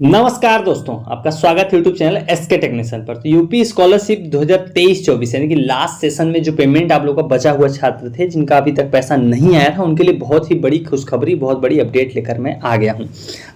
नमस्कार दोस्तों, आपका स्वागत है यूट्यूब चैनल एसके टेक्नीशियन पर। तो यूपी स्कॉलरशिप 2023-24 यानी कि लास्ट सेशन में जो पेमेंट आप लोगों का बचा हुआ छात्र थे जिनका अभी तक पैसा नहीं आया था, उनके लिए बहुत ही बड़ी खुशखबरी, बहुत बड़ी अपडेट लेकर मैं आ गया हूं।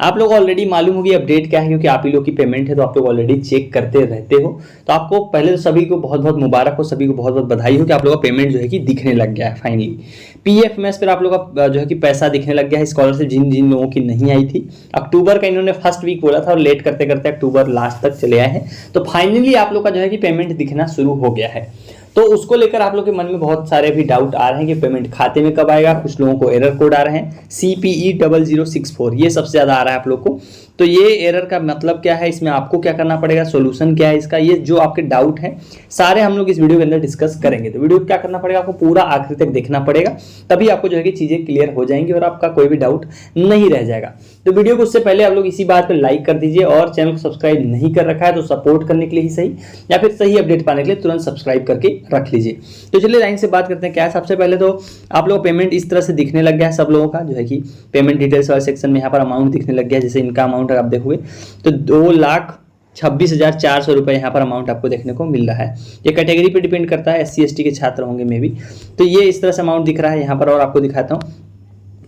आप लोग ऑलरेडी मालूम होगी अपडेट क्या है, क्योंकि आप ही लोग की पेमेंट है तो आप लोग ऑलरेडी चेक करते रहते हो। तो आपको पहले तो सभी को बहुत बहुत मुबारक हो, सभी को बहुत बहुत बधाई हो कि आप लोग का पेमेंट जो है कि दिखने लग गया है फाइनली। पीएफएमएस पर आप लोग का जो है कि पैसा दिखने लग गया है। स्कॉलरशिप जिन जिन लोगों की नहीं आई थी, अक्टूबर का इन्होंने फर्स्ट वीक बोला था और लेट करते करते अक्टूबर लास्ट तक चले आए हैं। तो फाइनली आप लोग का जो है कि पेमेंट दिखना शुरू हो गया है। तो उसको लेकर आप लोग के मन में बहुत सारे भी डाउट आ रहे हैं कि पेमेंट खाते में कब आएगा। कुछ लोगों को एरर कोड आ रहे हैं CPE0064, ये सबसे ज्यादा आ रहा है आप लोग को। तो ये एरर का मतलब क्या है, इसमें आपको क्या करना पड़ेगा, सोल्यूशन क्या है इसका, ये जो आपके डाउट हैं सारे हम लोग इस वीडियो के अंदर डिस्कस करेंगे। तो वीडियो क्या करना पड़ेगा, आपको पूरा आखिर तक देखना पड़ेगा, तभी आपको जो है कि चीजें क्लियर हो जाएंगी और आपका कोई भी डाउट नहीं रह जाएगा। तो वीडियो को उससे पहले आप लोग इसी बात पर लाइक कर दीजिए, और चैनल को सब्सक्राइब नहीं कर रखा है तो सपोर्ट करने के लिए ही सही, या फिर सही अपडेट पाने के लिए तुरंत सब्सक्राइब करके रख लीजिए। तो चलिए लाइन से बात करते हैं। क्या है, सबसे पहले तो आप लोग पेमेंट इस तरह से दिखने लग गया है सब लोगों का, जो है कि पेमेंट डिटेल्स वाले सेक्शन में यहाँ पर अमाउंट दिखने लग गया है। जैसे इनका अमाउंट अगर आप देखोगे तो 2,26,400 रुपए यहाँ पर अमाउंट आपको देखने को मिल रहा है। ये कैटेगरी पे डिपेंड करता है, SC ST के छात्र होंगे मे भी। तो ये इस तरह से अमाउंट दिख रहा है यहाँ पर, और आपको दिखाता हूँ।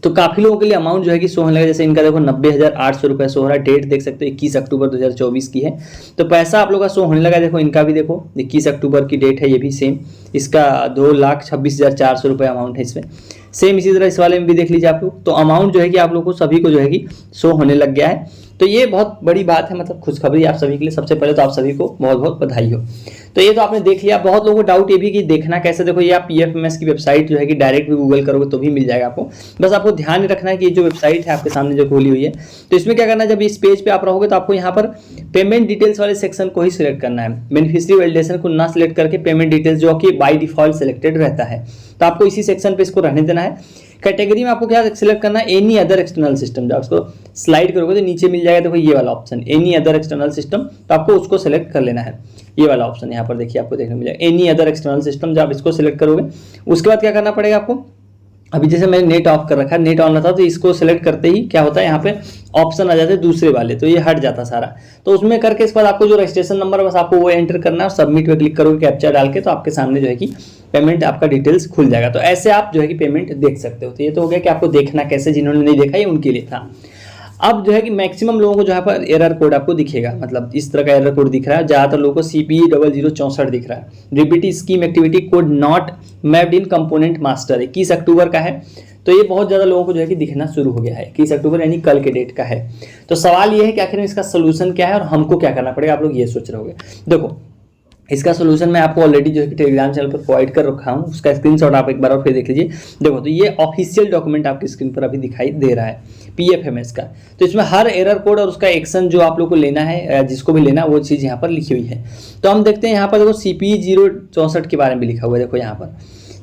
तो काफी लोगों के लिए अमाउंट जो है कि शो होने लगा। जैसे इनका देखो 90,800 रुपए शो हो रहा है। डेट देख सकते हो 21 अक्टूबर 2024 की है। तो पैसा आप लोग का शो होने लगा। देखो इनका भी देखो 21 अक्टूबर की डेट है, ये भी सेम। इसका 2,26,400 रुपए अमाउंट है इसमें। सेम इसी तरह इस वाले में भी देख लीजिए आप लोग। तो अमाउंट जो है कि आप लोग को सभी को जो है कि शो होने लग गया है। तो ये बहुत बड़ी बात है, मतलब खुशखबरी आप सभी के लिए। सबसे पहले तो आप सभी को बहुत बहुत बधाई हो। तो ये तो आपने देख लिया। बहुत लोगों को डाउट ये भी कि देखना कैसे, देखो ये आप PFMS की वेबसाइट जो है कि डायरेक्ट भी गूगल करोगे तो भी मिल जाएगा आपको। बस आपको ध्यान रखना है कि ये जो वेबसाइट है आपके सामने जो खोली हुई है, तो इसमें क्या करना है, जब इस पेज पे आप रहोगे तो आपको यहाँ पर पेमेंट डिटेल्स वाले सेक्शन को ही सिलेक्ट करना है। बेनिफिशियरी वैलिडेशन को ना सिलेक्ट करके पेमेंट डिटेल्स जो कि बाय डिफॉल्ट सिलेक्टेड रहता है, तो आपको इसी सेक्शन पे इसको रहने देना है। कैटेगरी में आपको क्या सिलेक्ट करना है, एनी अदर एक्सटर्नल सिस्टम। जब उसको स्लाइड करोगे तो नीचे मिल जाएगा देखो ये वाला option, any other external system. तो आपको उसको सिलेक्ट कर लेना है, ये वाला ऑप्शन यहाँ पर देखिए आपको देखने को मिल जाएगा, एनी अदर एक्सटर्नल सिस्टम। जब आप इसको सिलेक्ट करोगे उसके बाद क्या करना पड़ेगा आपको, अभी जैसे मैंने नेट ऑफ कर रखा है, नेट ऑन रहता तो इसको सिलेक्ट करते ही क्या होता है, यहाँ पे ऑप्शन आ जाते हैं दूसरे वाले, तो ये हट जाता सारा। तो उसमें करके इसके बाद आपको जो रजिस्ट्रेशन नंबर बस आपको वो एंटर करना है और सबमिट पे क्लिक करोगे कैप्चा डाल के, तो आपके सामने जो है कि पेमेंट आपका डिटेल्स खुल जाएगा। तो ऐसे आप जो है कि पेमेंट देख सकते हो। तो ये तो हो गया कि आपको देखना कैसे, जिन्होंने नहीं देखा ये उनके लिए था। अब जो है कि मैक्सिमम लोगों को जहाँ पर एरर कोड आपको दिखेगा, मतलब इस तरह का एरर कोड दिख रहा है। ज़्यादातर लोगों को CPE0064 दिख रहा है। Repeat scheme activity code not mapped in component master, 21 अक्टूबर का है। तो ये बहुत ज़्यादा लोगों को जो है कि दिखना शुरू हो गया है। 21 अक्टूबर यानी कल के डेट का है। तो सवाल ये है कि आखिर इसका सोल्यूशन क्या है और हमको क्या करना पड़ेगा, आप लोग ये सोच रहे होंगे। देखो इसका सोल्यूशन मैं आपको ऑलरेडी जो है कि टेलीग्राम चैनल पर प्रोवाइड कर रखा हूँ, उसका स्क्रीनशॉट आप एक बार और फिर देख लीजिए। देखो तो ये ऑफिशियल डॉक्यूमेंट आपकी स्क्रीन पर अभी दिखाई दे रहा है PFMS का। तो इसमें हर एरर कोड और उसका एक्शन जो आप लोग को लेना है, जिसको भी लेना वो चीज़ यहाँ पर लिखी हुई है। तो हम देखते हैं यहाँ पर देखो CPE064 के बारे में भी लिखा हुआ है। देखो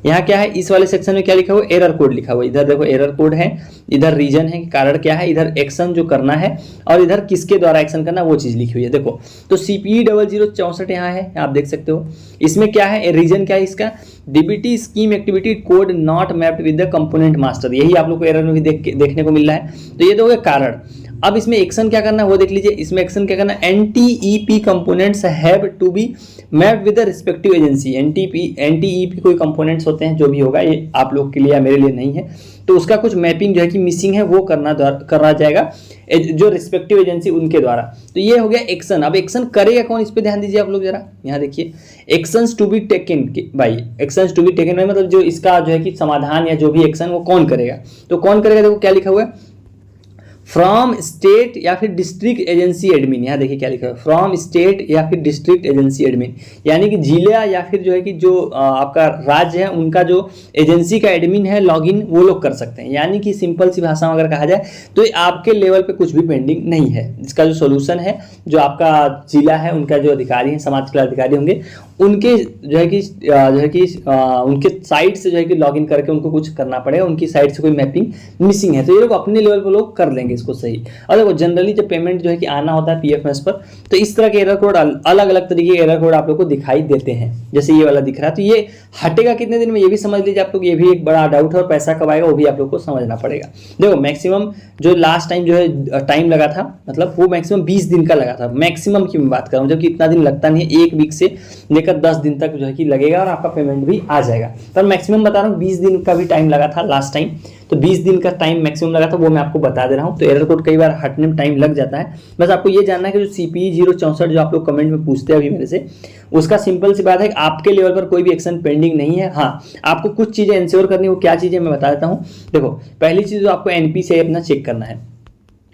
यहाँ क्या है, इस वाले सेक्शन में क्या लिखा हुआ है, एरर कोड लिखा हुआ है। इधर देखो एरर कोड है, इधर रीजन है कि कारण क्या है, इधर एक्शन जो करना है और इधर किसके द्वारा एक्शन करना वो चीज लिखी हुई है। देखो तो CPE0064 यहाँ है, आप देख सकते हो। इसमें क्या है, रीजन क्या है इसका, DBT scheme activity code not mapped with the component master, यही आप लोग को एरर में भी देखने को मिल रहा है। तो ये तो हो गया कारण। अब इसमें एक्शन क्या करना है वो देख लीजिए। इसमें एक्शन क्या करना है, NTEP components have to be mapped with the respective agency. NTEP कोई कंपोनेंट्स होते हैं, जो भी होगा ये आप लोग के लिए या मेरे लिए नहीं है, तो उसका कुछ मैपिंग जो है कि मिसिंग है, वो करना जाएगा जो रिस्पेक्टिव एजेंसी उनके द्वारा। तो ये हो गया एक्शन। अब एक्शन करेगा कौन, इस पे ध्यान दीजिए आप लोग जरा। यहाँ देखिए actions to be taken by, actions to be taken by मतलब जो इसका जो है कि समाधान या जो भी एक्शन वो कौन करेगा। तो कौन करेगा, देखो क्या लिखा हुआ है, फ्रॉम स्टेट या फिर डिस्ट्रिक्ट एजेंसी एडमिन। यहाँ देखिए क्या लिखा है, फ्रॉम स्टेट या फिर डिस्ट्रिक्ट एजेंसी एडमिन, यानी कि जिला या फिर जो है कि जो आपका राज्य है उनका जो एजेंसी का एडमिन है लॉगिन वो लोग कर सकते हैं। यानी कि सिंपल सी भाषा में अगर कहा जाए तो आपके लेवल पे कुछ भी पेंडिंग नहीं है। इसका जो सोल्यूशन है, जो आपका जिला है उनका जो अधिकारी है, समाज कल्याण अधिकारी होंगे, उनके उनके साइट से जो है कि लॉगिन करके उनको कुछ करना पड़ेगा, उनकी साइट से कोई मैपिंग मिसिंग है, तो ये लोग अपने लेवल पर लोग कर लेंगे इसको सही। और देखो जनरली जब पेमेंट जो है कि आना होता है पीएफएमएस पर, तो इस तरह के एरर कोड अलग अलग तरीके के एरर कोड आप लोग को दिखाई देते हैं, जैसे ये वाला दिख रहा है। तो ये हटेगा कितने दिन में ये भी समझ लीजिए आप लोग, ये भी एक बड़ा डाउट है, और पैसा कब आएगा वो भी आप लोग को समझना पड़ेगा। देखो मैक्सिमम जो लास्ट टाइम जो है टाइम लगा था, मतलब वो मैक्सिमम 20 दिन का लगा था, मैक्सिमम की मैं बात कर रहा हूँ, जबकि इतना दिन लगता नहीं है, 1 वीक से लेकर 10 दिन तक जो है कि लगेगा और आपका पेमेंट भी आ जाएगा। पर मैक्सिमम बता रहा हूँ 20 दिन का भी टाइम लगा था लास्ट टाइम, तो 20 दिन का टाइम मैक्सिमम लगा था, वो मैं आपको बता दे रहा हूँ। तो एरर कोड कई बार हटने में टाइम लग जाता है। बस आपको ये जानना है कि जो CPE 064 जो आप लोग कमेंट में पूछते हैं अभी मेरे से, उसका सिंपल सी बात है कि आपके लेवल पर कोई भी एक्शन पेंडिंग नहीं है। हाँ, आपको कुछ चीज़ें इंश्योर करनी, वो क्या चीज़ें मैं बता देता हूँ। देखो पहली चीज़, आपको NPCI अपना चेक करना है।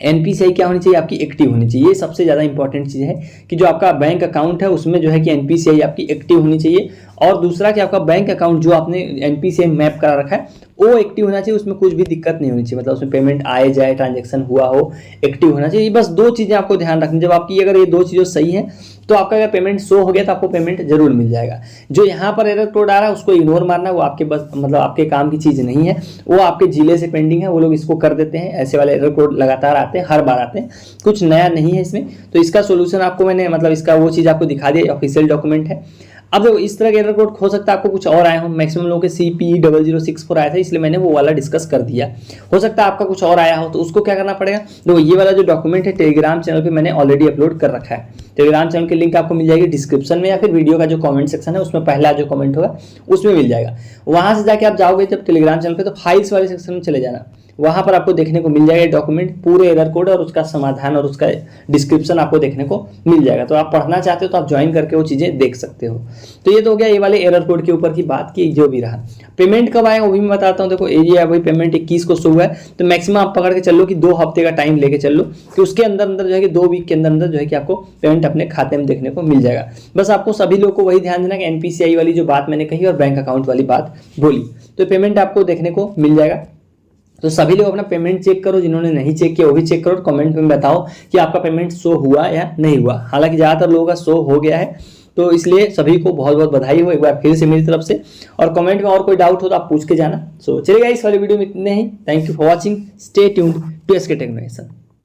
NPCI क्या होनी चाहिए, आपकी एक्टिव होनी चाहिए। ये सबसे ज़्यादा इंपॉर्टेंट चीज़ है कि जो आपका बैंक अकाउंट है उसमें जो है कि NPCI आपकी एक्टिव होनी चाहिए। और दूसरा कि आपका बैंक अकाउंट जो आपने NPCI मैप करा रखा है वो एक्टिव होना चाहिए, उसमें कुछ भी दिक्कत नहीं होनी चाहिए, मतलब उसमें पेमेंट आए जाए, ट्रांजेक्शन हुआ हो, एक्टिव होना चाहिए। बस 2 चीज़ें आपको ध्यान रखनी। जब आपकी अगर ये 2 चीज़ें सही हैं तो आपका अगर पेमेंट शो हो गया तो आपको पेमेंट जरूर मिल जाएगा। जो यहाँ पर एरर कोड आ रहा है उसको इग्नोर मारना, वो आपके बस मतलब आपके काम की चीज़ नहीं है, वो आपके जिले से पेंडिंग है, वो लोग इसको कर देते हैं। ऐसे वाले एरर कोड लगातार आते हैं, हर बार आते हैं, कुछ नया नहीं है इसमें। तो इसका सोल्यूशन आपको मैंने मतलब इसका वो चीज़ आपको दिखा दिया, ऑफिशियल डॉक्यूमेंट है। अब देखो इस तरह के एरर कोड हो सकता है आपको कुछ और आए हो, मैक्सिमम लोगों के CPE 0064 आया था, इसलिए मैंने वो वाला डिस्कस कर दिया। हो सकता है आपका कुछ और आया हो, तो उसको क्या करना पड़ेगा। देखो ये वाला जो डॉक्यूमेंट है टेलीग्राम चैनल पे मैंने ऑलरेडी अपलोड कर रखा है। टेलीग्राम चैनल की लिंक आपको मिल जाएगी डिस्क्रिप्शन में, या फिर वीडियो का जो कमेंट सेक्शन है उसमें पहला जो कमेंट होगा उसमें मिल जाएगा। वहां से जाके आप जाओगे जब टेलीग्राम चैनल पे, तो फाइल्स वाले सेक्शन में चले जाना, वहां पर आपको देखने को मिल जाएगा डॉक्यूमेंट, पूरे एरर कोड और उसका समाधान और उसका डिस्क्रिप्शन आपको देखने को मिल जाएगा। तो आप पढ़ना चाहते हो तो आप ज्वाइन करके वो चीज़ें देख सकते हो। तो ये तो हो गया ये वाले एरर कोड के ऊपर की बात की, जो भी रहा। पेमेंट कब आएगा वो भी मैं बताता हूँ। देखो ये वही पेमेंट 21 को शो हुआ है, तो मैक्सिमम आप पकड़ के चलो कि 2 हफ्ते का टाइम लेके चलो, कि उसके अंदर जो है कि 2 वीक के अंदर जो है कि आपको पेमेंट अपने खाते में देखने को मिल जाएगा। बस आपको सभी लोगों को वही ध्यान देना कि NPCI वाली जो बात मैंने कही और बैंक अकाउंट वाली बात बोली, तो पेमेंट आपको देखने को मिल जाएगा। तो सभी लोग अपना पेमेंट चेक करो, जिन्होंने नहीं चेक किया वो भी चेक करो, कमेंट में बताओ कि आपका पेमेंट शो हुआ या नहीं हुआ। हालांकि ज़्यादातर लोगों का शो हो गया है, तो इसलिए सभी को बहुत बहुत बधाई हो एक बार फिर से मेरी तरफ से। और कमेंट में और कोई डाउट हो तो आप पूछ के जाना। सो चलिएगा, इस वाले वीडियो में इतने ही। Thank you for watching, stay tuned to SK technology.